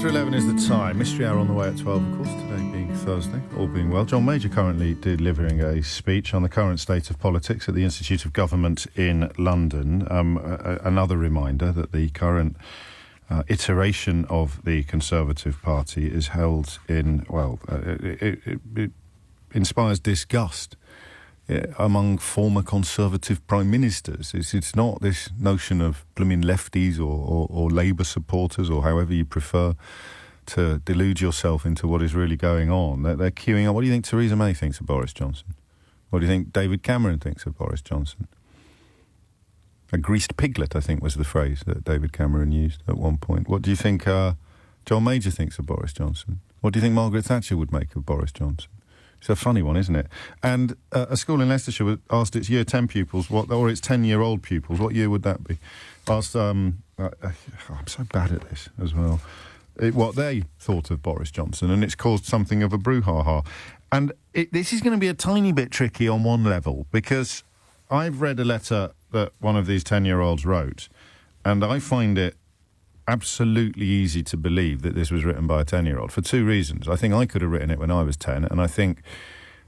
11 is the time. Mystery Hour on the way at 12, of course, today being Thursday, all being well. John Major currently delivering a speech on the current state of politics at the Institute of Government in London. Another reminder that the current iteration of the Conservative Party is held in, it inspires disgust among former Conservative Prime Ministers. It's not this notion of blooming lefties or Labour supporters or however you prefer to delude yourself into what is really going on. They're queuing up. What do you think Theresa May thinks of Boris Johnson? What do you think David Cameron thinks of Boris Johnson? A greased piglet, I think, was the phrase that David Cameron used at one point. What do you think John Major thinks of Boris Johnson? What do you think Margaret Thatcher would make of Boris Johnson? It's a funny one, isn't it? And a school in Leicestershire asked its Year 10 pupils, or its 10-year-old pupils, what year would that be? Asked, I'm so bad at this as well, what they thought of Boris Johnson, and it's caused something of a brouhaha. And this is going to be a tiny bit tricky on one level, because I've read a letter that one of these 10-year-olds wrote, and I find it absolutely easy to believe that this was written by a 10-year-old for two reasons. I think I could have written it when I was 10, and I think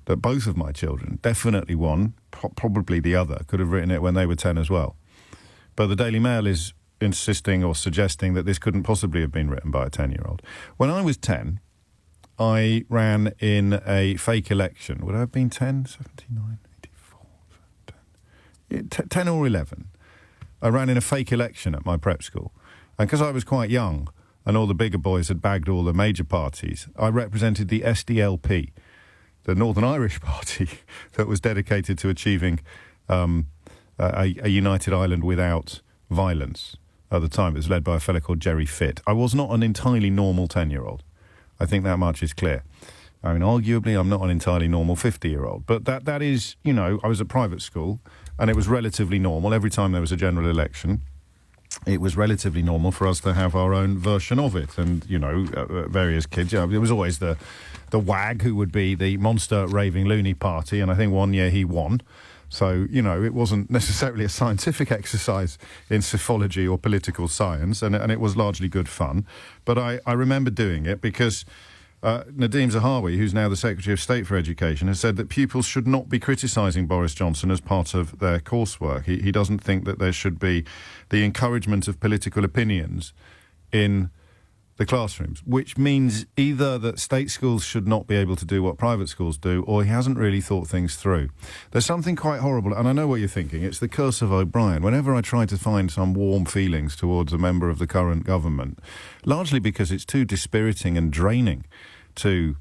that both of my children, definitely one, probably the other, could have written it when they were 10 as well. But the Daily Mail is insisting or suggesting that this couldn't possibly have been written by a 10-year-old. When I was 10, I ran in a fake election. Would I have been 10, 79, 84, 10 or 11? I ran in a fake election at my prep school. And because I was quite young and all the bigger boys had bagged all the major parties, I represented the SDLP, the Northern Irish Party that was dedicated to achieving a united Ireland without violence. At the time, it was led by a fellow called Jerry Fitt. I was not an entirely normal 10-year-old. I think that much is clear. I mean, arguably, I'm not an entirely normal 50-year-old. But that is, I was at private school, and it was relatively normal. Every time there was a general election, it was relatively normal for us to have our own version of it. And, various kids, it was always the wag who would be the monster raving loony party. And I think one year he won. So, it wasn't necessarily a scientific exercise in psephology or political science. And it was largely good fun. But I remember doing it because Nadhim Zahawi, who's now the Secretary of State for Education, has said that pupils should not be criticising Boris Johnson as part of their coursework. He doesn't think that there should be the encouragement of political opinions in the classrooms, which means either that state schools should not be able to do what private schools do, or he hasn't really thought things through. There's something quite horrible, and I know what you're thinking. It's the curse of O'Brien. Whenever I try to find some warm feelings towards a member of the current government, largely because it's too dispiriting and draining to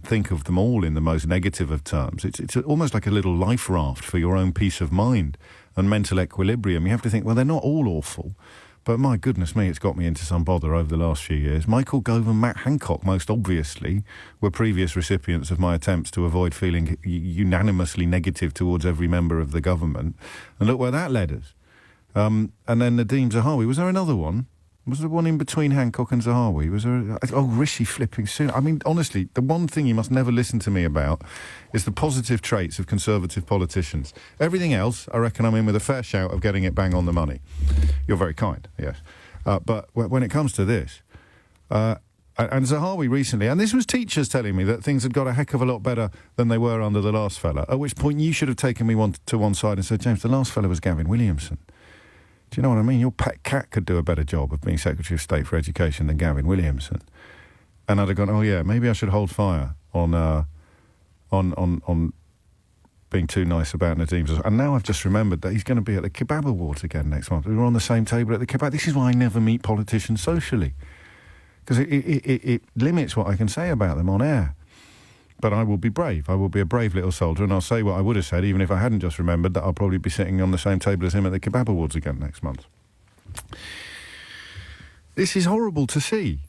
think of them all in the most negative of terms. It's almost like a little life raft for your own peace of mind and mental equilibrium. You have to think, well, they're not all awful. But my goodness me, it's got me into some bother over the last few years. Michael Gove and Matt Hancock, most obviously, were previous recipients of my attempts to avoid feeling unanimously negative towards every member of the government. And look where that led us. And then Nadhim Zahawi. Was there another one? Was there one in between Hancock and Zahawi? Was there? Rishi flipping soon. I mean, honestly, the one thing you must never listen to me about is the positive traits of Conservative politicians. Everything else, I reckon I'm in with a fair shout of getting it bang on the money. You're very kind, yes. But when it comes to this, and Zahawi recently, and this was teachers telling me that things had got a heck of a lot better than they were under the last fella, at which point you should have taken me to one side and said, James, the last fella was Gavin Williamson. Do you know what I mean? Your pet cat could do a better job of being Secretary of State for Education than Gavin Williamson. And I'd have gone, oh yeah, maybe I should hold fire on being too nice about Nadhim. And now I've just remembered that he's going to be at the Kebab Awards again next month. We were on the same table at the Kebab. This is why I never meet politicians socially, because it limits what I can say about them on air. But I will be brave. I will be a brave little soldier, and I'll say what I would have said, even if I hadn't just remembered that I'll probably be sitting on the same table as him at the Kebab Awards again next month. This is horrible to see,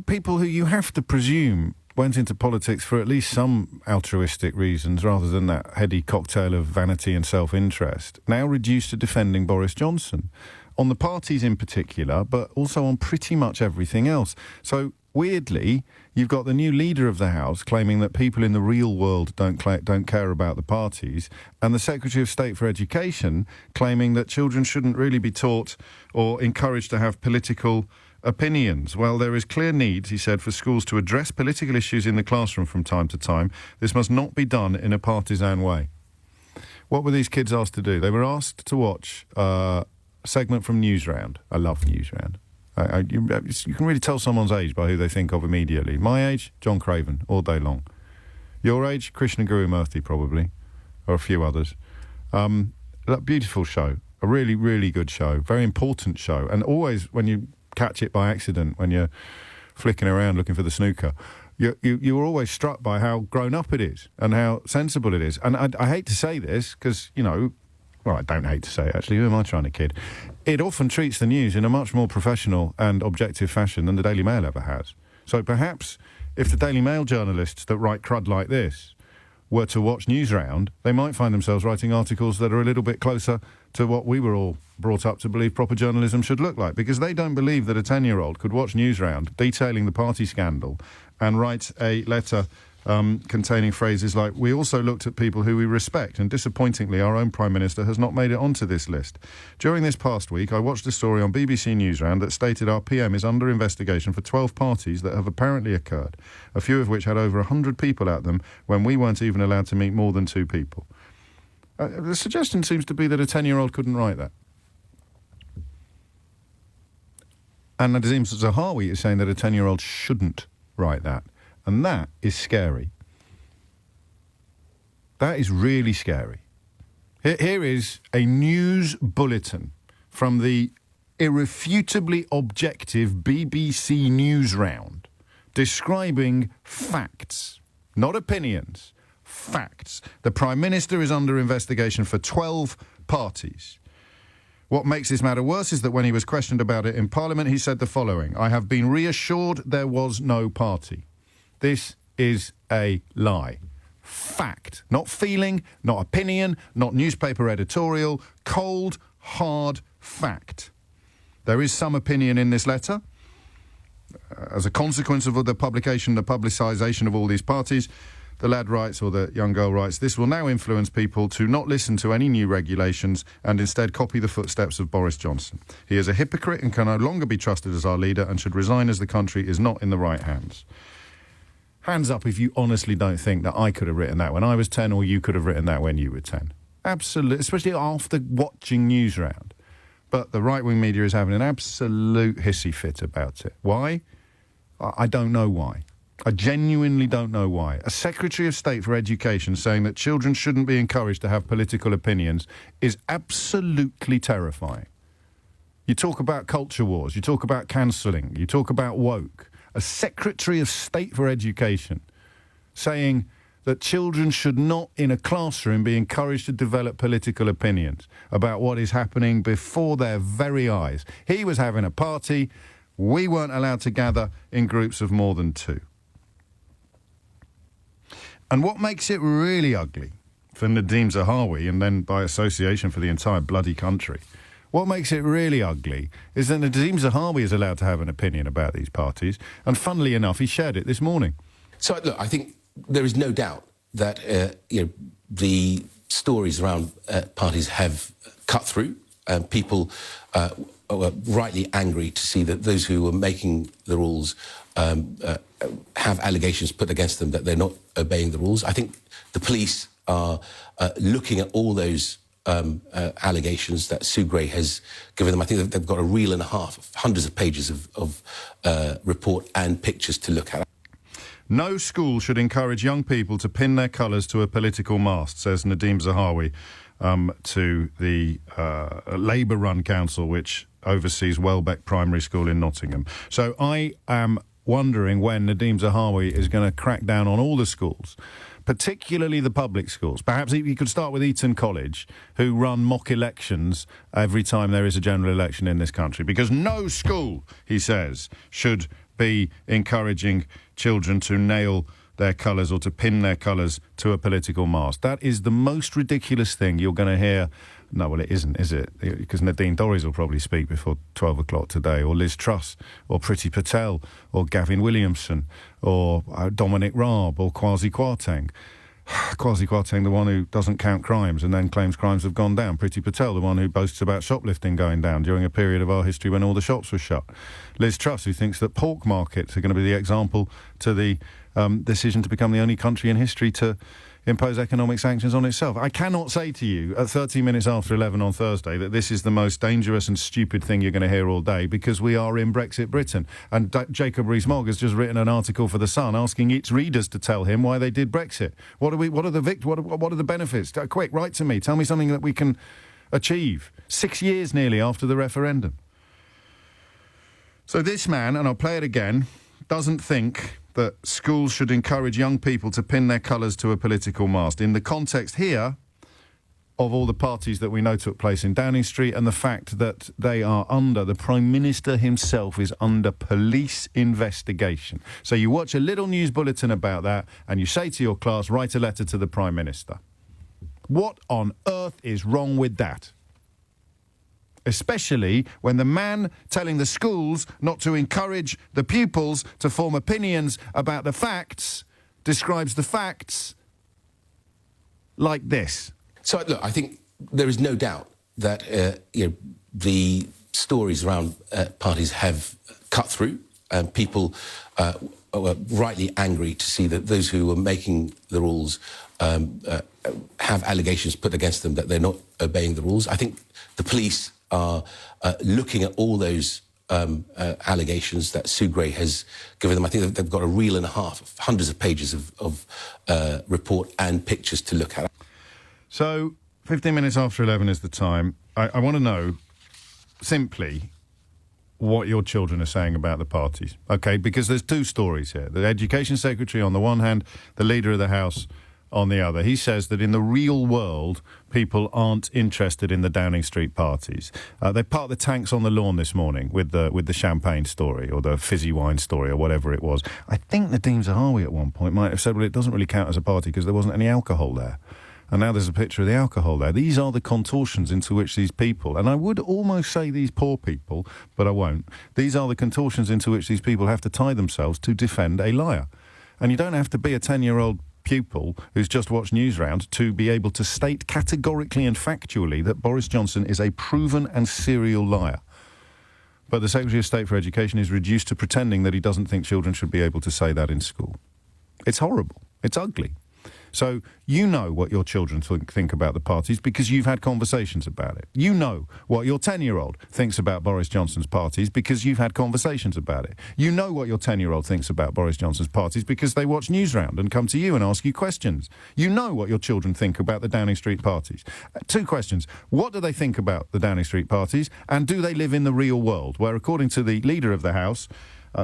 people who you have to presume went into politics for at least some altruistic reasons rather than that heady cocktail of vanity and self-interest, now reduced to defending Boris Johnson, on the parties in particular, but also on pretty much everything else. So weirdly, you've got the new leader of the House claiming that people in the real world don't care about the parties, and the Secretary of State for Education claiming that children shouldn't really be taught or encouraged to have political opinions. Well, there is clear need, he said, for schools to address political issues in the classroom from time to time. This must not be done in a partisan way. What were these kids asked to do? They were asked to watch a segment from Newsround. I love Newsround. You can really tell someone's age by who they think of immediately. My age, John Craven, all day long. Your age, Krishna Guru Murthy, probably, or a few others. Beautiful show. A really, really good show. Very important show. And always, when you catch it by accident, when you're flicking around looking for the snooker, you're always struck by how grown up it is and how sensible it is. And I hate to say this because, well, I don't hate to say it, actually. Who am I trying to kid? It often treats the news in a much more professional and objective fashion than the Daily Mail ever has. So perhaps if the Daily Mail journalists that write crud like this were to watch Newsround, they might find themselves writing articles that are a little bit closer to what we were all brought up to believe proper journalism should look like, because they don't believe that a 10-year-old could watch Newsround detailing the party scandal and write a letter containing phrases like, we also looked at people who we respect, and disappointingly our own Prime Minister has not made it onto this list. During this past week, I watched a story on BBC Newsround that stated our PM is under investigation for 12 parties that have apparently occurred, a few of which had over 100 people at them when we weren't even allowed to meet more than 2 people. The suggestion seems to be that a 10-year-old couldn't write that. And Nadhim Zahawi is saying that a 10-year-old shouldn't write that. And that is scary. That is really scary. Here is a news bulletin from the irrefutably objective BBC Newsround describing facts, not opinions, facts. The Prime Minister is under investigation for 12 parties. What makes this matter worse is that when he was questioned about it in Parliament, he said the following: I have been reassured there was no party. This is a lie. Fact. Not feeling, not opinion, not newspaper editorial. Cold, hard fact. There is some opinion in this letter. As a consequence of the publication, the publicisation of all these parties, the lad writes, or the young girl writes, this will now influence people to not listen to any new regulations and instead copy the footsteps of Boris Johnson. He is a hypocrite and can no longer be trusted as our leader and should resign as the country is not in the right hands. Hands up if you honestly don't think that I could have written that when I was 10 or you could have written that when you were 10. Absolutely, especially after watching Newsround. But the right-wing media is having an absolute hissy fit about it. Why? I don't know why. I genuinely don't know why. A Secretary of State for Education saying that children shouldn't be encouraged to have political opinions is absolutely terrifying. You talk about culture wars, you talk about cancelling, you talk about woke. A Secretary of State for Education saying that children should not, in a classroom, be encouraged to develop political opinions about what is happening before their very eyes. He was having a party. We weren't allowed to gather in groups of more than 2. And what makes it really ugly for Nadhim Zahawi, and then by association for the entire bloody country, what makes it really ugly is that Nadhim Zahawi is allowed to have an opinion about these parties, and funnily enough, he shared it this morning. So, look, I think there is no doubt that the stories around parties have cut through. People were rightly angry to see that those who were making the rules have allegations put against them that they're not obeying the rules. I think the police are looking at all those allegations that Sue Gray has given them. I think they've got a reel and a half, hundreds of pages of report and pictures to look at. No school should encourage young people to pin their colours to a political mast, says Nadhim Zahawi to the Labour-run council, which oversees Welbeck Primary School in Nottingham. So I am wondering when Nadhim Zahawi is going to crack down on all the schools, particularly the public schools. Perhaps he could start with Eton College, who run mock elections every time there is a general election in this country, because no school, he says, should be encouraging children to nail their colours or to pin their colours to a political mast. That is the most ridiculous thing you're going to hear. No, well, it isn't, is it? Because Nadine Dorries will probably speak before 12 o'clock today, or Liz Truss, or Priti Patel, or Gavin Williamson, or Dominic Raab, or Kwasi Kwarteng. Kwasi Kwarteng, the one who doesn't count crimes and then claims crimes have gone down. Priti Patel, the one who boasts about shoplifting going down during a period of our history when all the shops were shut. Liz Truss, who thinks that pork markets are going to be the example to the decision to become the only country in history to impose economic sanctions on itself. I cannot say to you at 13 minutes after 11 on Thursday that this is the most dangerous and stupid thing you're going to hear all day, because we are in Brexit Britain. And Jacob Rees-Mogg has just written an article for The Sun asking its readers to tell him why they did Brexit. What are the benefits? Quick, write to me. Tell me something that we can achieve. 6 years nearly after the referendum. So this man, and I'll play it again, doesn't think that schools should encourage young people to pin their colours to a political mast. In the context here of all the parties that we know took place in Downing Street and the fact that they are under, the Prime Minister himself is under police investigation. So you watch a little news bulletin about that and you say to your class, write a letter to the Prime Minister. What on earth is wrong with that? Especially when the man telling the schools not to encourage the pupils to form opinions about the facts describes the facts like this. So, look, I think there is no doubt that the stories around parties have cut through, and people were rightly angry to see that those who were making the rules have allegations put against them that they're not obeying the rules. I think the police are looking at all those allegations that Sue Gray has given them. I think they've got a reel and a half, hundreds of pages of report and pictures to look at. So 15 minutes after 11 is the time. I want to know simply what your children are saying about the parties, OK? Because there's two stories here. The Education Secretary on the one hand, the Leader of the House on the other. He says that in the real world, people aren't interested in the Downing Street parties. They parked the tanks on the lawn this morning with the champagne story or the fizzy wine story or whatever it was. I think Nadhim Zahawi at one point might have said, well, it doesn't really count as a party because there wasn't any alcohol there. And now there's a picture of the alcohol there. These are the contortions into which these people, and I would almost say these poor people, but I won't. These are the contortions into which these people have to tie themselves to defend a liar. And you don't have to be a 10-year-old pupil who's just watched Newsround to be able to state categorically and factually that Boris Johnson is a proven and serial liar. But the Secretary of State for Education is reduced to pretending that he doesn't think children should be able to say that in school. It's horrible. It's ugly. So you know what your children think about the parties because you've had conversations about it. You know what your 10-year-old thinks about Boris Johnson's parties because you've had conversations about it. You know what your 10-year-old thinks about Boris Johnson's parties because they watch Newsround and come to you and ask you questions. You know what your children think about the Downing Street parties. Two questions. What do they think about the Downing Street parties, and do they live in the real world, where, according to the Leader of the House,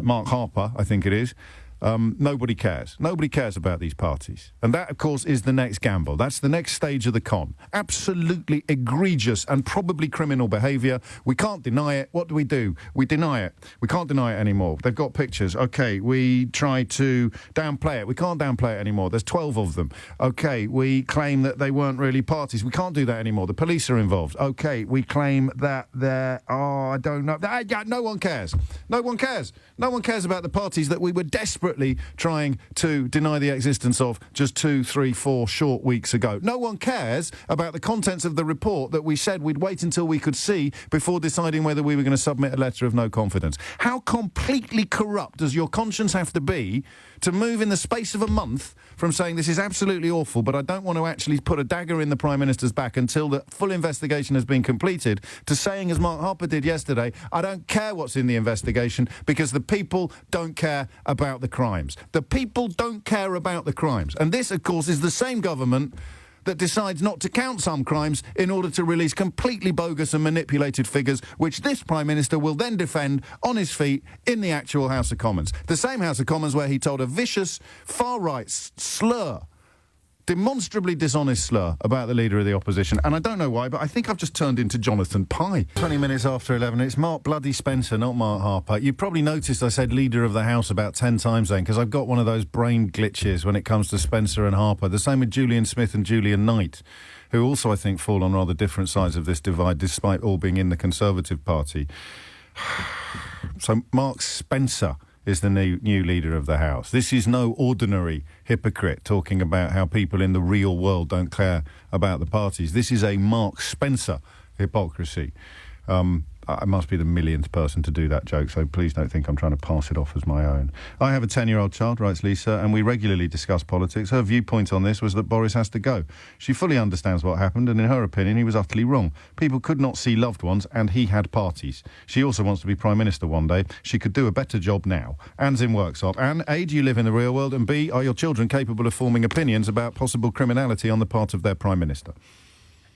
Mark Harper, I think it is, nobody cares. Nobody cares about these parties. And that, of course, is the next gamble. That's the next stage of the con. Absolutely egregious and probably criminal behaviour. We can't deny it. What do? We deny it. We can't deny it anymore. They've got pictures. OK, we try to downplay it. We can't downplay it anymore. There's 12 of them. OK, we claim that they weren't really parties. We can't do that anymore. The police are involved. OK, we claim that they're... Oh, I don't know. No one cares. No one cares. No one cares about the parties that we were desperately trying to deny the existence of just 2, 3, 4 short weeks ago. No one cares about the contents of the report that we said we'd wait until we could see before deciding whether we were going to submit a letter of no confidence. How completely corrupt does your conscience have to be to move in the space of a month from saying this is absolutely awful, but I don't want to actually put a dagger in the Prime Minister's back until the full investigation has been completed, to saying, as Mark Harper did yesterday, I don't care what's in the investigation because the people don't care about the crimes. The people don't care about the crimes. And this, of course, is the same government that decides not to count some crimes in order to release completely bogus and manipulated figures, which this Prime Minister will then defend on his feet in the actual House of Commons. The same House of Commons where he told a vicious, far-right slur, demonstrably dishonest slur about the Leader of the Opposition. And I don't know why, but I think I've just turned into Jonathan Pye. 20 minutes after 11, it's Mark bloody Spencer, not Mark Harper. You probably noticed I said Leader of the House about 10 times then, because I've got one of those brain glitches when it comes to Spencer and Harper. The same with Julian Smith and Julian Knight, who also, I think, fall on rather different sides of this divide, despite all being in the Conservative Party. So Mark Spencer is the new leader of the House. This is no ordinary hypocrite talking about how people in the real world don't care about the parties. This is a Mark Spencer hypocrisy. I must be the millionth person to do that joke, so please don't think I'm trying to pass it off as my own. I have a 10-year-old child, writes Lisa, and we regularly discuss politics. Her viewpoint on this was that Boris has to go. She fully understands what happened, and in her opinion, he was utterly wrong. People could not see loved ones, and he had parties. She also wants to be Prime Minister one day. She could do a better job now. Anne's in Worksop. Anne, A, do you live in the real world? And B, are your children capable of forming opinions about possible criminality on the part of their Prime Minister?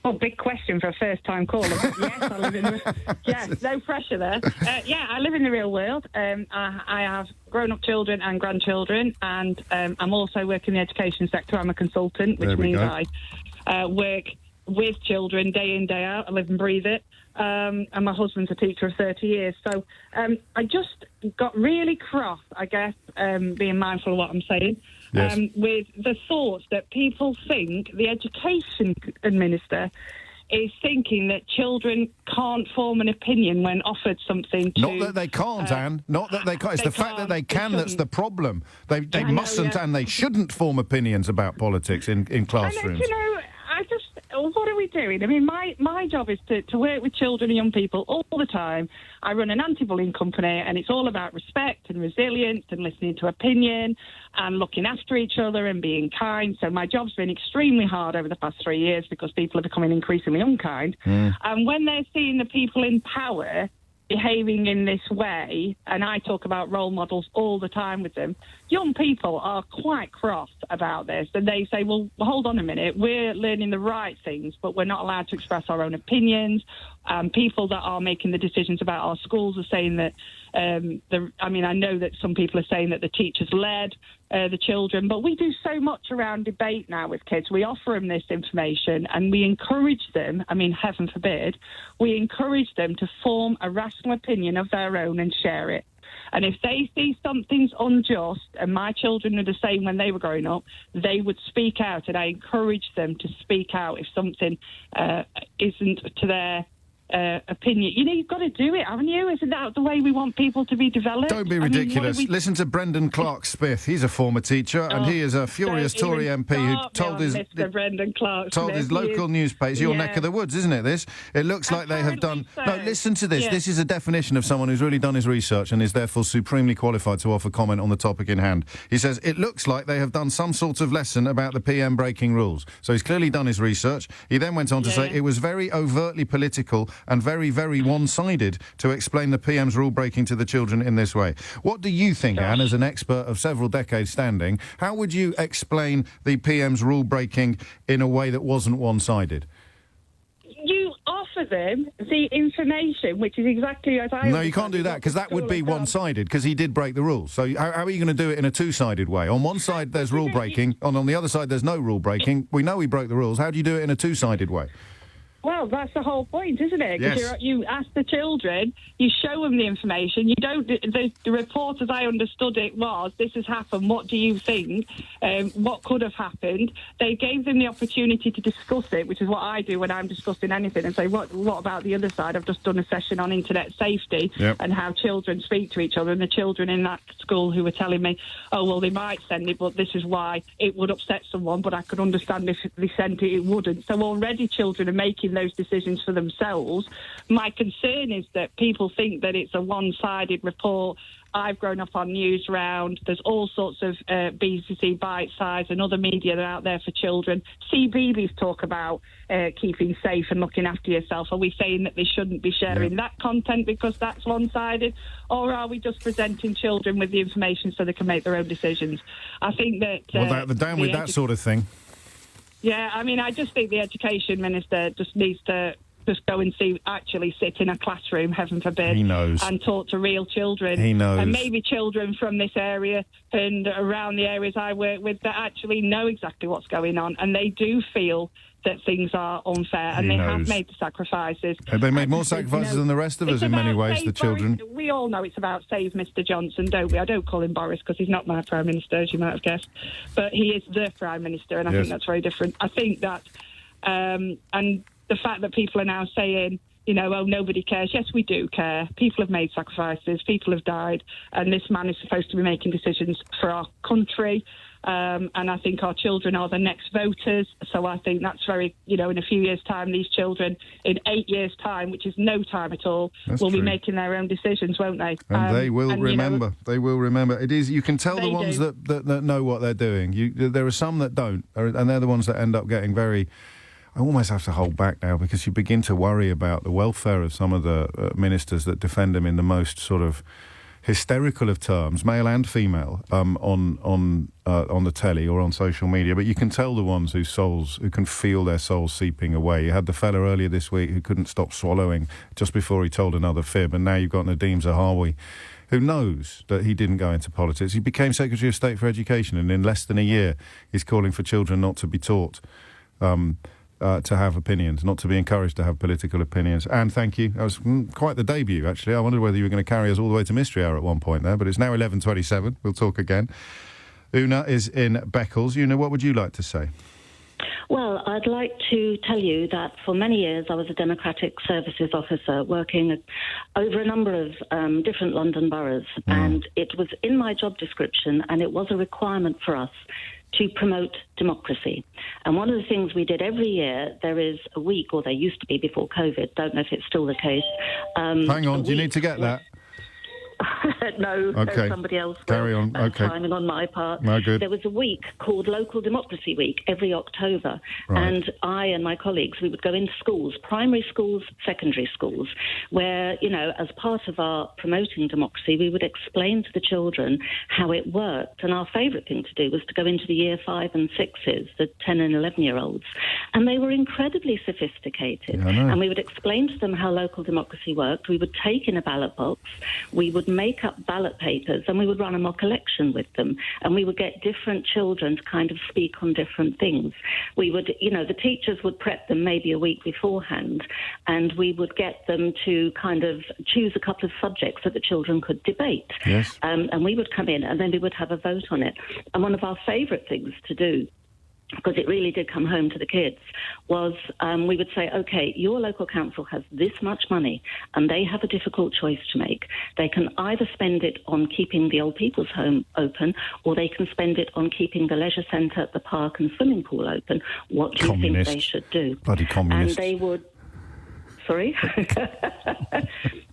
Oh, big question for a first-time caller. Yes, I live in the... Yes, no pressure there. I live in the real world. I have grown-up children and grandchildren, and I'm also working in the education sector. I'm a consultant, which means I work with children day in, day out. I live and breathe it. And my husband's a teacher of 30 years. So I just got really cross, I guess, being mindful of what I'm saying. Yes. With the thoughts that people think the education minister is thinking that children can't form an opinion when offered something to... Not that they can't, Anne. Not that they can't. It's the fact that they can that's the problem. They mustn't and they shouldn't form opinions about politics in classrooms. What are we doing? I mean, my job is to work with children and young people all the time. I run an anti-bullying company, and it's all about respect and resilience and listening to opinion and looking after each other and being kind. So my job's been extremely hard over the past 3 years because people are becoming increasingly unkind. And when they're seeing the people in power behaving in this way, and I talk about role models all the time with them, young people are quite cross about this, and they say, well, hold on a minute, we're learning the right things, but we're not allowed to express our own opinions. People that are making the decisions about our schools are saying that, I know that some people are saying that the teachers led the children, but we do so much around debate now with kids. We offer them this information and we encourage them, heaven forbid, we encourage them to form a rational opinion of their own and share it. And if they see something's unjust, and my children were the same when they were growing up, they would speak out, and I encourage them to speak out if something isn't to their opinion. You've got to do it, haven't you? Isn't that the way we want people to be developed? Don't be ridiculous. Listen to Brendan Clark-Smith. He's a former teacher, and he is a furious Tory MP who told his local newspapers, your neck of the woods, isn't it, this? It looks like they have done... So. No, listen to this. Yeah. This is a definition of someone who's really done his research and is therefore supremely qualified to offer comment on the topic in hand. He says, it looks like they have done some sort of lesson about the PM breaking rules. So he's clearly done his research. He then went on to say it was very overtly political and very, very one-sided to explain the PM's rule-breaking to the children in this way. What do you think, Anne, as an expert of several decades standing, how would you explain the PM's rule-breaking in a way that wasn't one-sided? You offer them the information, which is exactly as I... No, you can't do that, because that would be one-sided, because he did break the rules. So how are you going to do it in a two-sided way? On one side, there's rule-breaking, and on the other side, there's no rule-breaking. We know he broke the rules. How do you do it in a two-sided way? Well, that's the whole point, isn't it? Because yes. You ask the children, you show them the information. You don't. The report, as I understood it, was this has happened. What do you think? What could have happened? They gave them the opportunity to discuss it, which is what I do when I'm discussing anything, and say, what about the other side? I've just done a session on internet safety and how children speak to each other, and the children in that school who were telling me, oh, well, they might send it, but this is why it would upset someone, but I could understand if they sent it, it wouldn't. So already children are making those decisions for themselves. My concern is that people think that it's a one-sided report. I've grown up on Newsround. There's all sorts of BBC bite-size and other media that are out there for children. CBeebies talk about keeping safe and looking after yourself. Are we saying that they shouldn't be sharing that content because that's one-sided? Or are we just presenting children with the information so they can make their own decisions? I think that... well, down with that sort of thing. Yeah, I just think the education minister just needs to just go and actually sit in a classroom, heaven forbid, he knows, and talk to real children. He knows. And maybe children from this area and around the areas I work with that actually know exactly what's going on, and they do feel that things are unfair, and they have made the sacrifices. Have they made more sacrifices than the rest of us in many ways, the children? Boris, we all know it's about save Mr Johnson, don't we? I don't call him Boris because he's not my Prime Minister, as you might have guessed, but he is the Prime Minister, and I think that's very different. I think that, and the fact that people are now saying, oh, nobody cares. Yes, we do care. People have made sacrifices. People have died. And this man is supposed to be making decisions for our country. And I think our children are the next voters. So I think that's very, in a few years' time, these children, in 8 years' time, which is no time at all, will be making their own decisions, won't they? And they will remember. They will remember. It is. You can tell the ones that know what they're doing. There are some that don't, and they're the ones that end up getting very... I almost have to hold back now because you begin to worry about the welfare of some of the ministers that defend him in the most sort of hysterical of terms, male and female, on the telly or on social media. But you can tell the ones who can feel their souls seeping away. You had the fella earlier this week who couldn't stop swallowing just before he told another fib, and now you've got Nadhim Zahawi, who knows that he didn't go into politics. He became Secretary of State for Education, and in less than a year, he's calling for children not to be taught to have opinions, not to be encouraged to have political opinions. And thank you. That was quite the debut, actually. I wondered whether you were going to carry us all the way to Mystery Hour at one point there, but it's now 11:27. We'll talk again. Una is in Beccles. Una, what would you like to say? Well, I'd like to tell you that for many years I was a Democratic Services officer working over a number of different London boroughs, and it was in my job description, and it was a requirement for us to promote democracy. And one of the things we did every year, there is a week, or there used to be before COVID, don't know if it's still the case. Hang on, do you need to get that? No, okay. Somebody else. Carry on. Okay. Timing on my part. No, good. There was a week called Local Democracy Week every October, right. And I and my colleagues, we would go into schools, primary schools, secondary schools, where, as part of our promoting democracy, we would explain to the children how it worked. And our favourite thing to do was to go into the year 5 and 6s, the 10 and 11-year-olds, and they were incredibly sophisticated. Yeah, I know. And we would explain to them how local democracy worked. We would take in a ballot box, we would make up ballot papers, and we would run a mock election with them, and we would get different children to kind of speak on different things. We would, the teachers would prep them maybe a week beforehand, and we would get them to kind of choose a couple of subjects that the children could debate. Yes. And we would come in, and then we would have a vote on it. And one of our favourite things to do, because it really did come home to the kids, was we would say, OK, your local council has this much money and they have a difficult choice to make. They can either spend it on keeping the old people's home open, or they can spend it on keeping the leisure centre, the park and swimming pool open. What do you think they should do? Bloody communists. And they would... Sorry?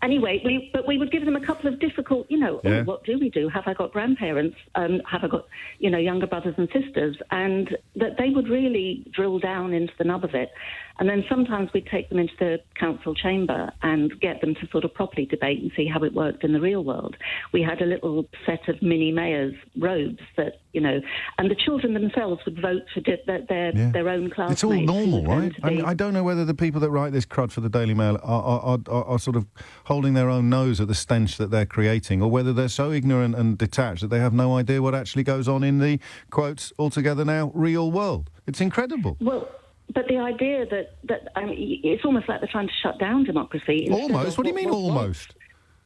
Anyway, we would give them a couple of difficult, what do we do? Have I got grandparents? Have I got, younger brothers and sisters? And that they would really drill down into the nub of it. And then sometimes we'd take them into the council chamber and get them to sort of properly debate and see how it worked in the real world. We had a little set of mini mayor's robes that, and the children themselves would vote for their own classmates. It's all normal, right? I don't know whether the people that write this crud for the Daily Mail are sort of holding their own nose at the stench that they're creating, or whether they're so ignorant and detached that they have no idea what actually goes on in the, quotes, altogether now, real world. It's incredible. Well, but the idea that it's almost like they're trying to shut down democracy. Almost? What do you mean almost?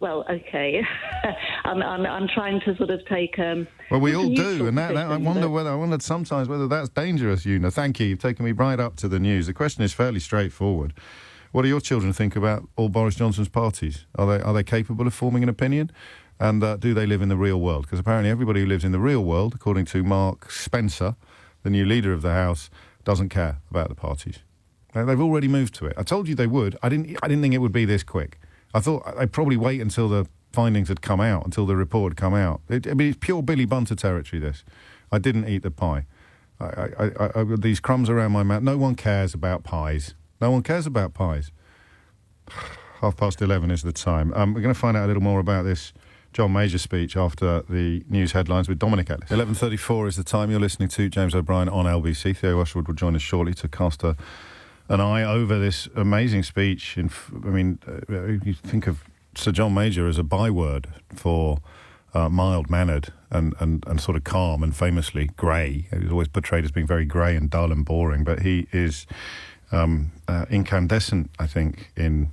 Well, OK. I'm trying to sort of take... well, we all do, and that I wondered sometimes whether that's dangerous, Una. Thank you. You've taken me right up to the news. The question is fairly straightforward. What do your children think about all Boris Johnson's parties? Are they capable of forming an opinion? And do they live in the real world? Because apparently everybody who lives in the real world, according to Mark Spencer, the new leader of the House, doesn't care about the parties. They've already moved to it. I told you they would. I didn't think it would be this quick. I thought they'd probably wait until the findings had come out, until the report had come out. It's pure Billy Bunter territory, this. I didn't eat the pie. I these crumbs around my mouth. No one cares about pies. No one cares about pies. 11:30 is the time. We're going to find out a little more about this John Major speech after the news headlines with Dominic Ellis. 11:34 is the time. You're listening to James O'Brien on LBC. Theo Usherwood will join us shortly to cast an eye over this amazing speech. You think of Sir John Major as a byword for mild-mannered and sort of calm and famously grey. He was always portrayed as being very grey and dull and boring, but he is incandescent, I think, in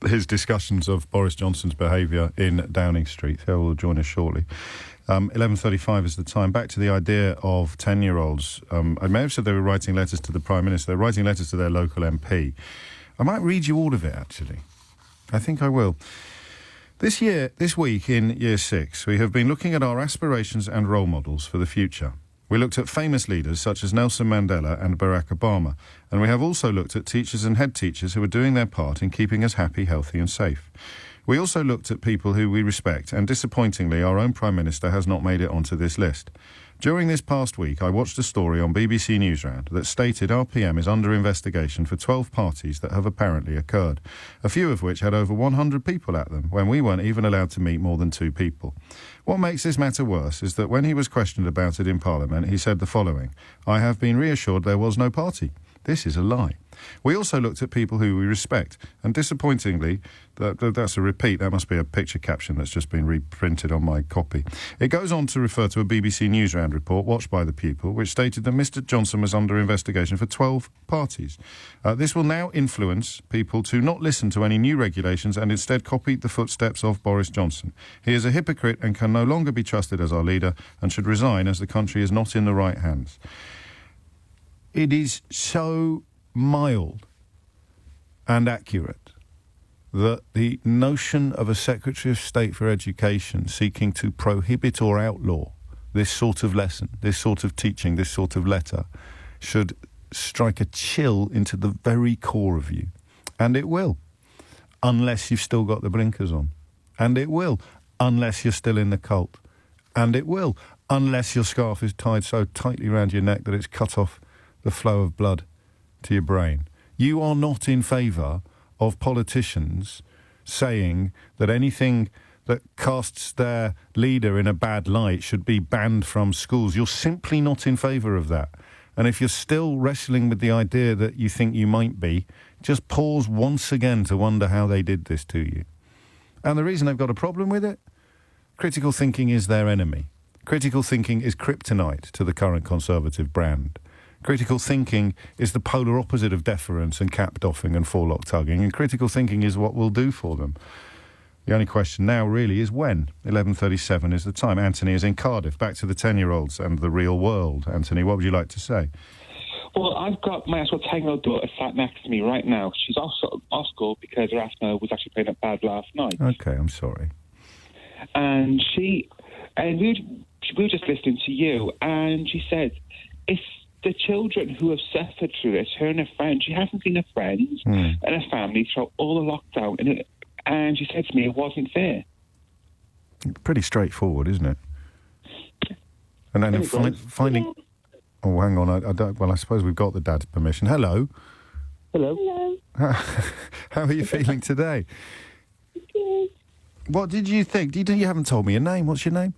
his discussions of Boris Johnson's behaviour in Downing Street. Theo will join us shortly. 11:35 is the time. Back to the idea of 10-year-olds. I may have said they were writing letters to the Prime Minister. They're writing letters to their local MP. I might read you all of it, actually. I think I will. This week in Year 6, we have been looking at our aspirations and role models for the future. We looked at famous leaders such as Nelson Mandela and Barack Obama, and we have also looked at teachers and head teachers who are doing their part in keeping us happy, healthy and safe. We also looked at people who we respect, and disappointingly, our own Prime Minister has not made it onto this list. During this past week, I watched a story on BBC Newsround that stated our PM is under investigation for 12 parties that have apparently occurred, a few of which had over 100 people at them, when we weren't even allowed to meet more than 2 people. What makes this matter worse is that when he was questioned about it in Parliament, he said the following: "I have been reassured there was no party. This is a lie." We also looked at people who we respect, and disappointingly, that's a repeat. That must be a picture caption that's just been reprinted on my copy. It goes on to refer to a BBC Newsround report watched by the People, which stated that Mr Johnson was under investigation for 12 parties. This will now influence people to not listen to any new regulations and instead copy the footsteps of Boris Johnson. He is a hypocrite and can no longer be trusted as our leader and should resign, as the country is not in the right hands. It is so mild and accurate that the notion of a Secretary of State for Education seeking to prohibit or outlaw this sort of lesson, this sort of teaching, this sort of letter should strike a chill into the very core of you. And it will, unless you've still got the blinkers on. And it will, unless you're still in the cult. And it will, unless your scarf is tied so tightly around your neck that it's cut off the flow of blood to your brain. You are not in favour of politicians saying that anything that casts their leader in a bad light should be banned from schools. You're simply not in favour of that. And if you're still wrestling with the idea that you think you might be, just pause once again to wonder how they did this to you. And the reason they've got a problem with it? Critical thinking is their enemy. Critical thinking is kryptonite to the current Conservative brand. Critical thinking is the polar opposite of deference and cap doffing and forelock tugging, and critical thinking is what we'll do for them. The only question now really is when. 11:37 is the time. Anthony is in Cardiff. Back to the 10-year-olds and the real world. Anthony, what would you like to say? Well, I've got my actual 10-year-old daughter sat next to me right now. She's off school because her asthma was actually playing up bad last night. Okay, I'm sorry. And we were just listening to you, and she said, if the children who have suffered through this, her and her friends, she hasn't seen her friends and her family throughout all the lockdown, and she said to me it wasn't fair. Pretty straightforward, isn't it? And then finding... Oh, hang on, I don't... Well, I suppose we've got the dad's permission. Hello. Hello. Hello. How are you feeling today? Good. What did you think? You haven't told me your name. What's your name?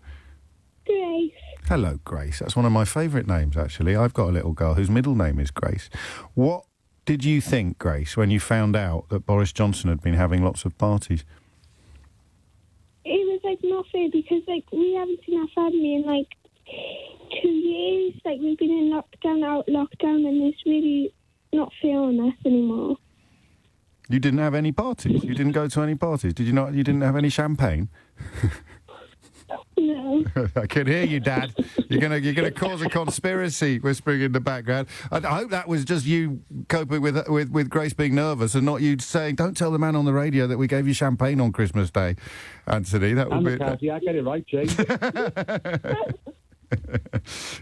Grace. Hello, Grace. That's one of my favourite names, actually. I've got a little girl whose middle name is Grace. What did you think, Grace, when you found out that Boris Johnson had been having lots of parties? It was, not fair because, we haven't seen our family in, 2 years. We've been in lockdown, and it's really not fair on us anymore. You didn't have any parties? You didn't go to any parties? Did you not? You didn't have any champagne? No. I can hear you, Dad. You're gonna cause a conspiracy, whispering in the background. I hope that was just you coping with Grace being nervous and not you saying, "Don't tell the man on the radio that we gave you champagne on Christmas Day," Anthony. That would be. I get it right, James.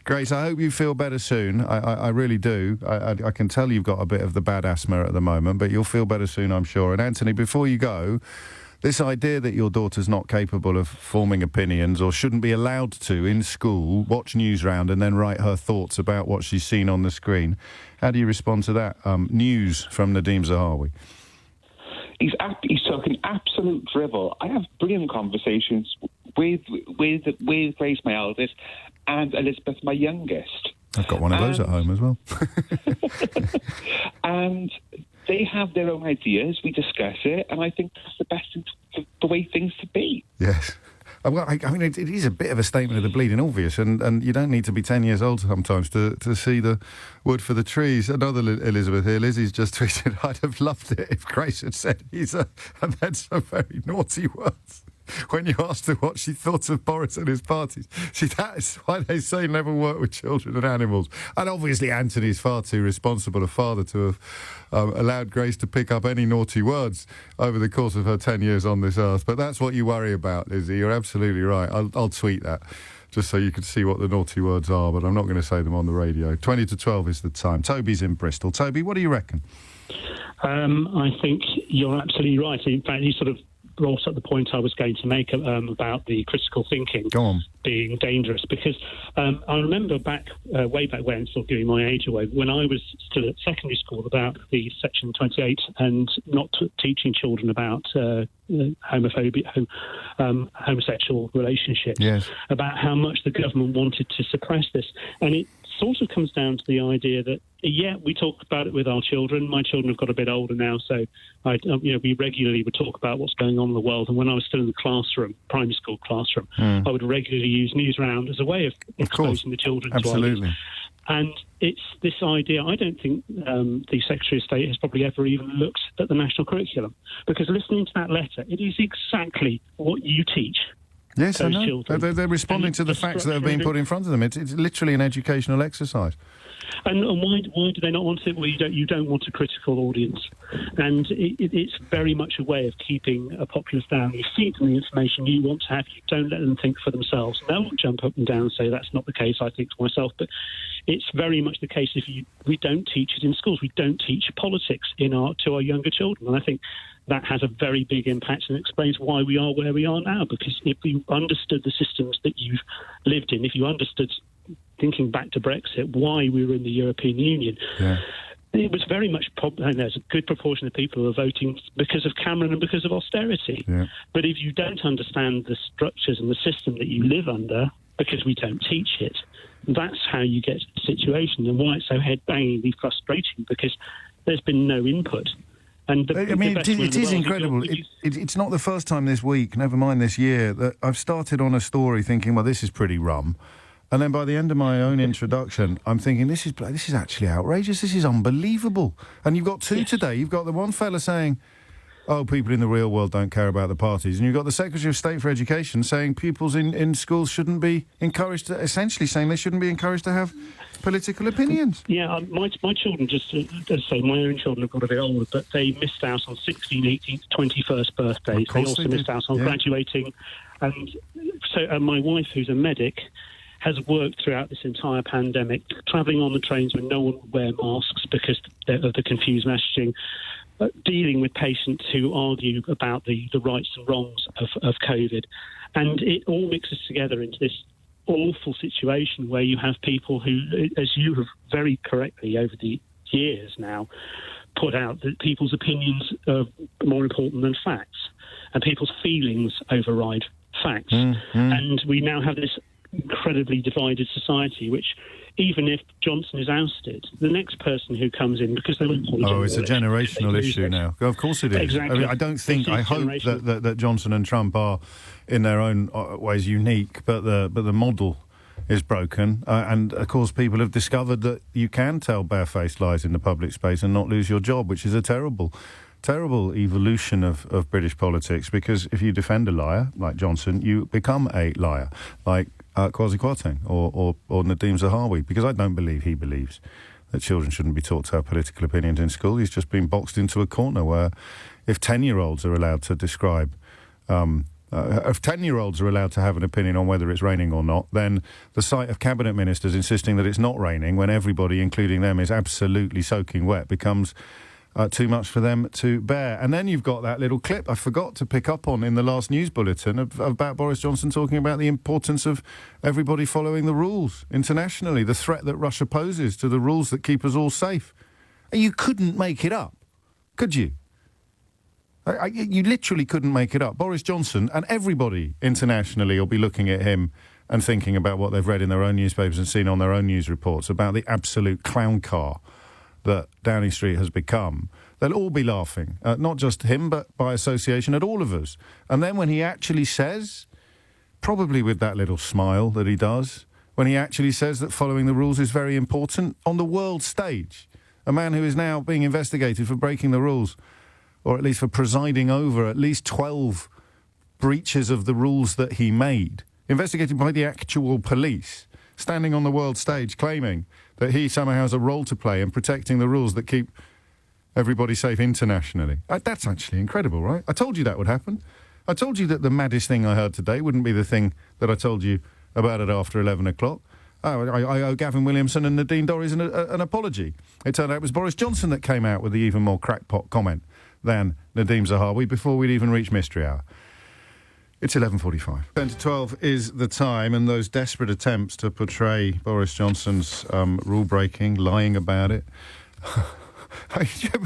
Grace, I hope you feel better soon. I really do. I can tell you've got a bit of the bad asthma at the moment, but you'll feel better soon, I'm sure. And Anthony, before you go, this idea that your daughter's not capable of forming opinions or shouldn't be allowed to in school, watch Newsround and then write her thoughts about what she's seen on the screen. How do you respond to that? News from Nadhim Zahawi. He's talking absolute drivel. I have brilliant conversations with Grace, my eldest, and Elizabeth, my youngest. I've got one of those at home as well. And they have their own ideas. We discuss it, and I think that's the best, the way things to be. Yes. Well, I mean, it is a bit of a statement of the bleeding obvious, and you don't need to be 10 years old sometimes to see the wood for the trees. Another Elizabeth here, Lizzie's just tweeted, "I'd have loved it if Grace had said he's and then some very naughty words." when you asked her what she thought of Boris and his parties. That's why they say never work with children and animals. And obviously Anthony's far too responsible a father to have allowed Grace to pick up any naughty words over the course of her 10 years on this earth. But that's what you worry about, Lizzie. You're absolutely right. I'll tweet that, just so you can see what the naughty words are, but I'm not going to say them on the radio. 20 to 12 is the time. Toby's in Bristol. Toby, what do you reckon? I think you're absolutely right. In fact, you sort of brought up the point I was going to make about the critical thinking being dangerous, because I remember way back when, sort of giving my age away, when I was still at secondary school, about the Section 28 and not teaching children about homophobia, homosexual relationships, about how much the government wanted to suppress this. And it sort of comes down to the idea that, we talk about it with our children. My children have got a bit older now, so we regularly would talk about what's going on in the world. And when I was still in the classroom, primary school classroom, I would regularly use Newsround as a way of exposing the children to ideas. And it's this idea, I don't think the Secretary of State has probably ever even looked at the national curriculum, because listening to that letter, it is exactly what you teach. Yes, I know. They're responding to the facts that have been put in front of them. It's literally an educational exercise. And why do they not want it? Well, you don't want a critical audience. And it's very much a way of keeping a populace down. You feed them the information you want to have. You don't let them think for themselves. They'll jump up and down and say, that's not the case, I think to myself. But it's very much the case we don't teach it in schools. We don't teach politics to our younger children. And I think that has a very big impact and explains why we are where we are now. Because if you understood the systems that you've lived in, if you understood, thinking back to Brexit, why we were in the European Union, it was very much, there's a good proportion of people who are voting because of Cameron and because of austerity. But if you don't understand the structures and the system that you live under, because we don't teach it, that's how you get to the situation, and why it's so head-bangingly frustrating, because there's been no input. And it is incredible. It's not the first time this week, never mind this year, that I've started on a story thinking, well, this is pretty rum. And then by the end of my own introduction, I'm thinking, this is actually outrageous. This is unbelievable. And you've got two today. You've got the one fella saying, oh, people in the real world don't care about the parties. And you've got the Secretary of State for Education saying pupils in schools shouldn't be encouraged to, essentially saying they shouldn't be encouraged to have political opinions. Yeah, my children, just as I say, my own children have got a bit older, but they missed out on 16th, 18th, 21st birthdays. They also missed out on graduating. And so my wife, who's a medic, has worked throughout this entire pandemic, travelling on the trains when no one would wear masks because of the confused messaging, dealing with patients who argue about the rights and wrongs of COVID. And it all mixes together into this awful situation where you have people who, as you have very correctly over the years now put out, that people's opinions are more important than facts, and people's feelings override facts. And we now have this incredibly divided society, which even if Johnson is ousted, the next person who comes in, because they won't apologise. Oh, it's a generational issue now. Of course it is. Exactly. I hope that Johnson and Trump are, in their own ways, unique, but the model is broken. And, of course, people have discovered that you can tell barefaced lies in the public space and not lose your job, which is a terrible evolution of British politics, because if you defend a liar, like Johnson, you become a liar, like Kwasi Kwarteng or Nadhim Zahawi, because I don't believe he believes that children shouldn't be taught to have political opinions in school. He's just been boxed into a corner where if 10-year-olds are allowed to describe... if 10-year-olds are allowed to have an opinion on whether it's raining or not, then the sight of cabinet ministers insisting that it's not raining when everybody, including them, is absolutely soaking wet becomes... too much for them to bear. And then you've got that little clip I forgot to pick up on in the last news bulletin about Boris Johnson talking about the importance of everybody following the rules internationally, the threat that Russia poses to the rules that keep us all safe. You couldn't make it up, could you? You literally couldn't make it up. Boris Johnson and everybody internationally will be looking at him and thinking about what they've read in their own newspapers and seen on their own news reports about the absolute clown car that Downing Street has become. They'll all be laughing, not just him, but by association at all of us. And then when he actually says, probably with that little smile that he does, when he actually says that following the rules is very important on the world stage, a man who is now being investigated for breaking the rules, or at least for presiding over at least 12 breaches of the rules that he made, investigated by the actual police, standing on the world stage claiming that he somehow has a role to play in protecting the rules that keep everybody safe internationally. That's actually incredible, right? I told you that would happen. I told you that the maddest thing I heard today wouldn't be the thing that I told you about it after 11 o'clock. I owe Gavin Williamson and Nadine Dorries an apology. It turned out it was Boris Johnson that came out with the even more crackpot comment than Nadhim Zahawi before we'd even reached Mystery Hour. It's 11:45. 10 to 12 is the time, and those desperate attempts to portray Boris Johnson's rule-breaking, lying about it.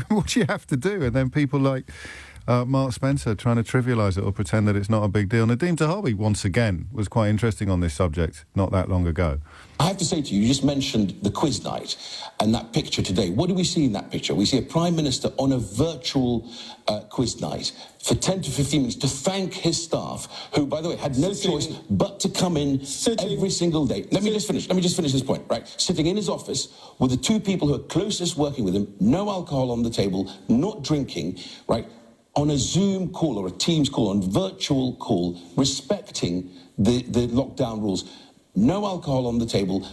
What do you have to do? And then people like Mark Spencer trying to trivialise it or pretend that it's not a big deal. Nadhim Zahawi, once again, was quite interesting on this subject not that long ago. I have to say to you, you just mentioned the quiz night and that picture today. What do we see in that picture? We see a Prime Minister on a virtual quiz night for 10 to 15 minutes to thank his staff, who, by the way, had no choice but to come in every single day. Let me just finish this point, right? Sitting in his office with the two people who are closest working with him, no alcohol on the table, not drinking, right? On a Zoom call or a Teams call, on virtual call, respecting the lockdown rules. No alcohol on the table.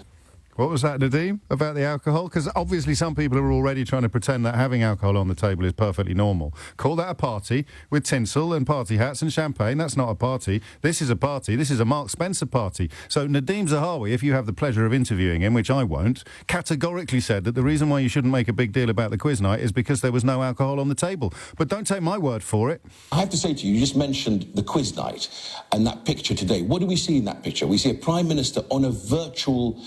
What was that, Nadhim, about the alcohol? Because obviously some people are already trying to pretend that having alcohol on the table is perfectly normal. Call that a party with tinsel and party hats and champagne. That's not a party. This is a party. This is a Mark Spencer party. So Nadhim Zahawi, if you have the pleasure of interviewing him, which I won't, categorically said that the reason why you shouldn't make a big deal about the quiz night is because there was no alcohol on the table. But don't take my word for it. I have to say to you, you just mentioned the quiz night and that picture today. What do we see in that picture? We see a Prime Minister on a virtual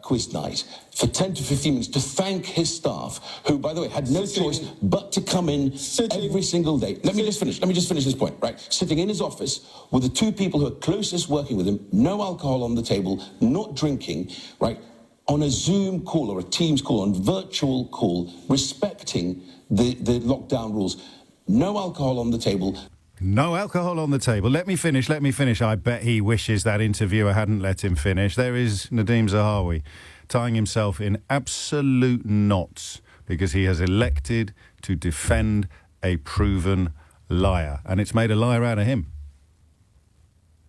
quiz night for 10 to 15 minutes to thank his staff, who, by the way, had no choice but to come in every single day. Let me just finish this point, right? Sitting in his office with the two people who are closest working with him, no alcohol on the table, not drinking, right? On a Zoom call or a Teams call, on virtual call, respecting the lockdown rules. No alcohol on the table. No alcohol on the table. Let me finish. I bet he wishes that interviewer hadn't let him finish. There is Nadhim Zahawi tying himself in absolute knots because he has elected to defend a proven liar. And it's made a liar out of him.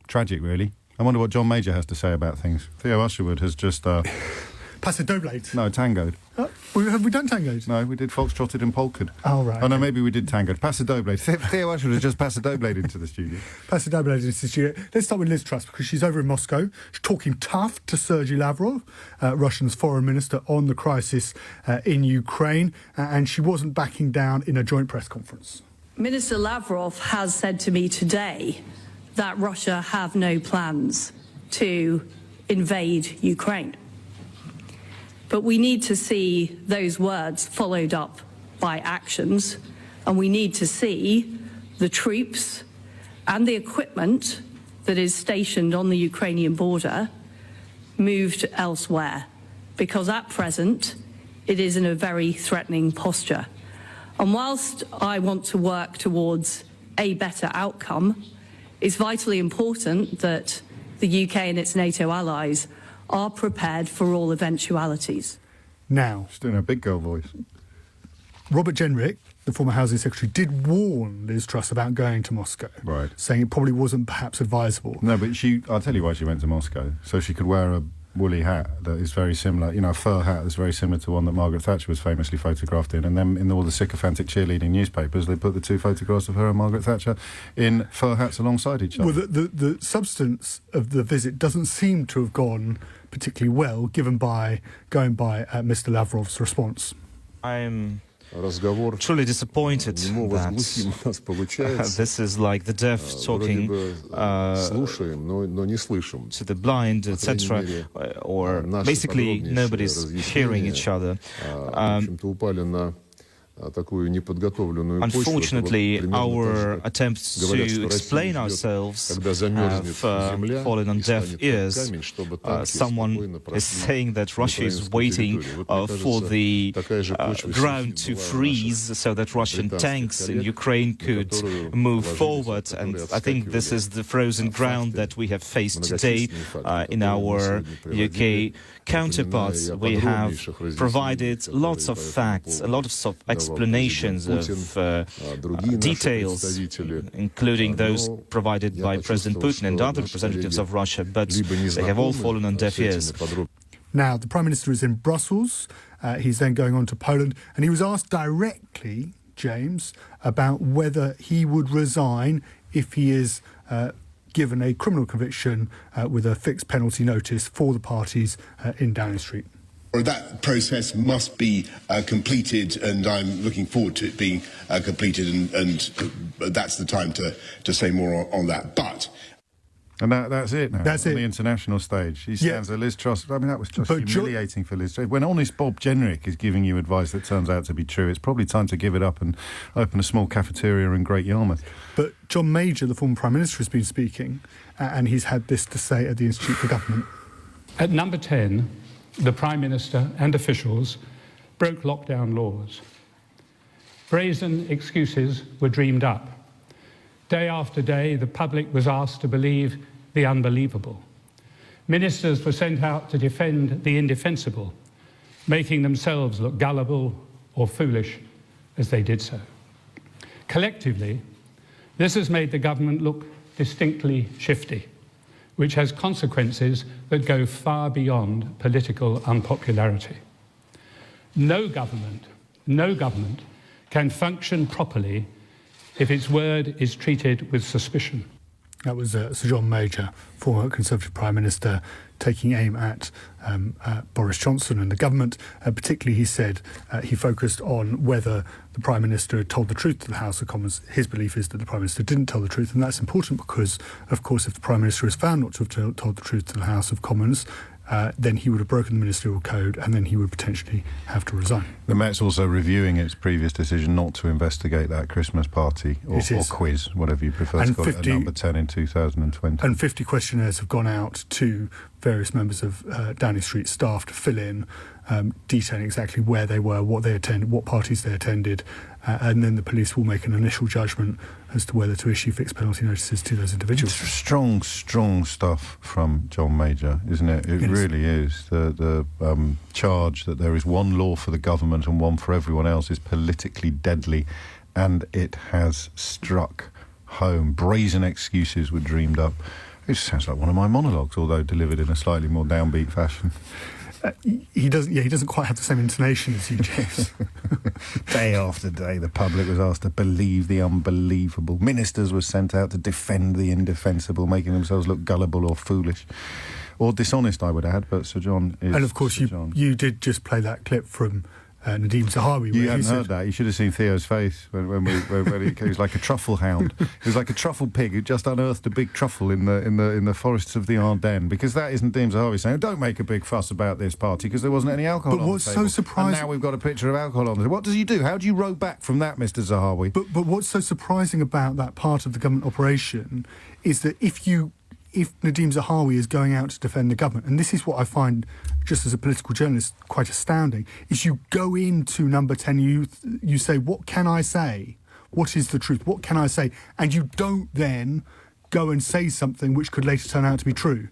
Tragic, really. I wonder what John Major has to say about things. Theo Usherwood has just... Passed a blade? No, tangoed. Have we done tangoed? No, we did foxtrotted and polkaed. Oh, right. Oh, no, maybe we did tangoed. Pass a blade. Theo Usherwood has just passed a blade into the studio. Pass a blade into the studio. Let's start with Liz Truss, because she's over in Moscow. She's talking tough to Sergei Lavrov, Russia's foreign minister, on the crisis in Ukraine, and she wasn't backing down in a joint press conference. Minister Lavrov has said to me today that Russia have no plans to invade Ukraine. But we need to see those words followed up by actions, and we need to see the troops and the equipment that is stationed on the Ukrainian border moved elsewhere, because at present it is in a very threatening posture. And whilst I want to work towards a better outcome, it's vitally important that the UK and its NATO allies are prepared for all eventualities. Now, she's doing a big girl voice. Robert Jenrick, the former Housing Secretary, did warn Liz Truss about going to Moscow, right, saying it probably wasn't perhaps advisable. No, but I'll tell you why she went to Moscow. So she could wear a woolly hat that is very similar, a fur hat that's very similar to one that Margaret Thatcher was famously photographed in. And then in all the sycophantic cheerleading newspapers, they put the two photographs of her and Margaret Thatcher in fur hats alongside each other. Well, the substance of the visit doesn't seem to have gone particularly well, going by Mr. Lavrov's response. I'm truly disappointed that this is like the deaf talking to the blind, etc., or basically nobody's hearing each other. Unfortunately, our attempts to explain ourselves have fallen on deaf ears. Someone is saying that Russia is waiting for the ground to freeze so that Russian tanks in Ukraine could move forward. And I think this is the frozen ground that we have faced today in our UK counterparts. We have provided lots of facts, a lot of explanations of details, including those provided by President Putin and other representatives of Russia, but they have all fallen on deaf ears. Now, the Prime Minister is in Brussels. He's then going on to Poland, and he was asked directly, James, about whether he would resign if he is given a criminal conviction with a fixed penalty notice for the parties in Downing Street. That process must be completed, and I'm looking forward to it being completed, and that's the time to say more on that. But... And that's it now. That's on it. The international stage. He stands there, Liz Truss. I mean, that was just humiliating for Liz Truss. When honest Bob Jenrick is giving you advice that turns out to be true, it's probably time to give it up and open a small cafeteria in Great Yarmouth. But John Major, the former Prime Minister, has been speaking, and he's had this to say at the Institute for Government. At number 10, the Prime Minister and officials broke lockdown laws. Brazen excuses were dreamed up. Day after day, the public was asked to believe the unbelievable. Ministers were sent out to defend the indefensible, making themselves look gullible or foolish as they did so. Collectively, this has made the government look distinctly shifty, which has consequences that go far beyond political unpopularity. No government can function properly if its word is treated with suspicion. That was Sir John Major, former Conservative Prime Minister, taking aim at Boris Johnson and the government. Particularly, he said he focused on whether the Prime Minister had told the truth to the House of Commons. His belief is that the Prime Minister didn't tell the truth, and that's important because, of course, if the Prime Minister is found not to have told the truth to the House of Commons, then he would have broken the ministerial code, and then he would potentially have to resign. The Met's also reviewing its previous decision not to investigate that Christmas party or quiz, whatever you prefer to call it, at number 10 in 2020. And 50 questionnaires have gone out to various members of Downing Street staff to fill in, detailing exactly where they were, what they attended, what parties they attended, and then the police will make an initial judgment as to whether to issue fixed penalty notices to those individuals. It's strong stuff from John Major, isn't it? It really is. The charge that there is one law for the government and one for everyone else is politically deadly, and it has struck home. Brazen excuses were dreamed up. It sounds like one of my monologues, although delivered in a slightly more downbeat fashion. He doesn't quite have the same intonation as you, James. Day after day, the public was asked to believe the unbelievable. Ministers were sent out to defend the indefensible, making themselves look gullible or foolish. Or dishonest, I would add, but Sir John is... And of course, you did just play that clip from Nadhim Zahawi. You hadn't heard that. You should have seen Theo's face when he was like a truffle hound. He was like a truffle pig who just unearthed a big truffle in the forests of the Ardennes. Because that isn't Nadhim Zahawi saying, don't make a big fuss about this party because there wasn't any alcohol on the table. But what's so surprising... And now we've got a picture of alcohol on the table. What does he do? How do you row back from that, Mr Zahawi? But what's so surprising about that part of the government operation is that if Nadhim Zahawi is going out to defend the government, and this is what I find, just as a political journalist, quite astounding, is you go into number 10, you say, what can I say? What is the truth? What can I say? And you don't then go and say something which could later turn out to be true.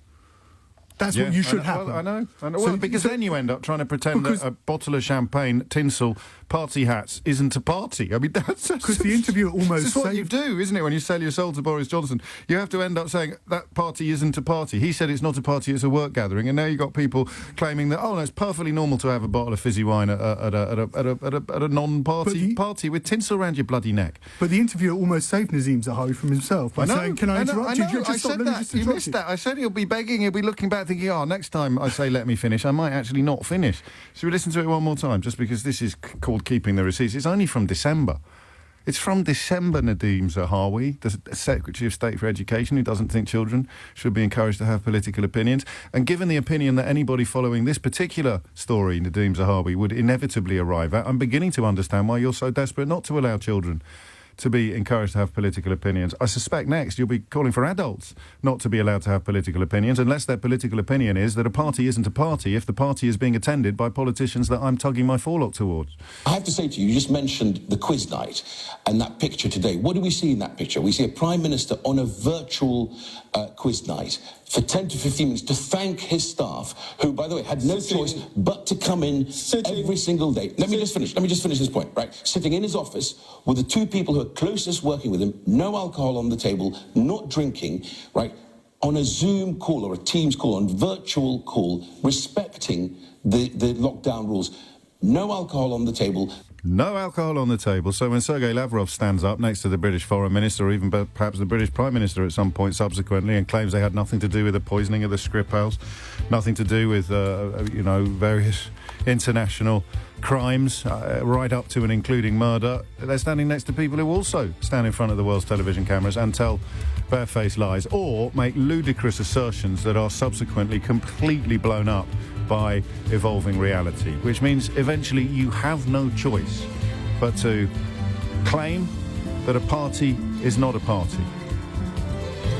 That's what you should happen. Well, I know. Well, because then you end up trying to pretend that a bottle of champagne, tinsel, party hats isn't a party. I mean, that's... Because the interviewer almost... This is what you do, isn't it, when you sell your soul to Boris Johnson? You have to end up saying, that party isn't a party. He said it's not a party, it's a work gathering. And now you've got people claiming that, oh, no, it's perfectly normal to have a bottle of fizzy wine at a non-party party with tinsel around your bloody neck. But the interviewer almost saved Nadhim Zahawi from himself by saying, can I interrupt you? I said that. You missed that. I said he'll be begging, he'll be looking back thinking, oh, next time I say let me finish, I might actually not finish. Should we listen to it one more time, just because this is called Keeping the Receipts? It's only from December. It's from December, Nadhim Zahawi, the Secretary of State for Education, who doesn't think children should be encouraged to have political opinions. And given the opinion that anybody following this particular story, Nadhim Zahawi, would inevitably arrive at, I'm beginning to understand why you're so desperate not to allow children to be encouraged to have political opinions. I suspect next you'll be calling for adults not to be allowed to have political opinions unless their political opinion is that a party isn't a party if the party is being attended by politicians that I'm tugging my forelock towards. I have to say to you, you just mentioned the quiz night and that picture today. What do we see in that picture? We see a Prime Minister on a virtual quiz night for 10 to 15 minutes to thank his staff, who, by the way, had no choice but to come in every single day. Let me just finish this point, right? Sitting in his office with the two people who are closest working with him, no alcohol on the table, not drinking, right? On a Zoom call or a Teams call, on virtual call, respecting the lockdown rules. No alcohol on the table. No alcohol on the table. So when Sergei Lavrov stands up next to the British Foreign Minister, or even perhaps the British Prime Minister at some point subsequently, and claims they had nothing to do with the poisoning of the Skripals, nothing to do with, various international crimes, right up to and including murder, they're standing next to people who also stand in front of the world's television cameras and tell barefaced lies, or make ludicrous assertions that are subsequently completely blown up by evolving reality, which means eventually you have no choice but to claim that a party is not a party,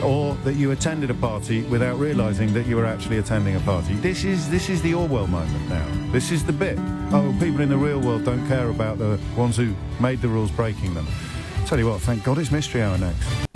or that you attended a party without realising that you were actually attending a party. This is the Orwell moment now. This is the bit. Oh, people in the real world don't care about the ones who made the rules breaking them. Tell you what, thank God it's Mystery Hour next.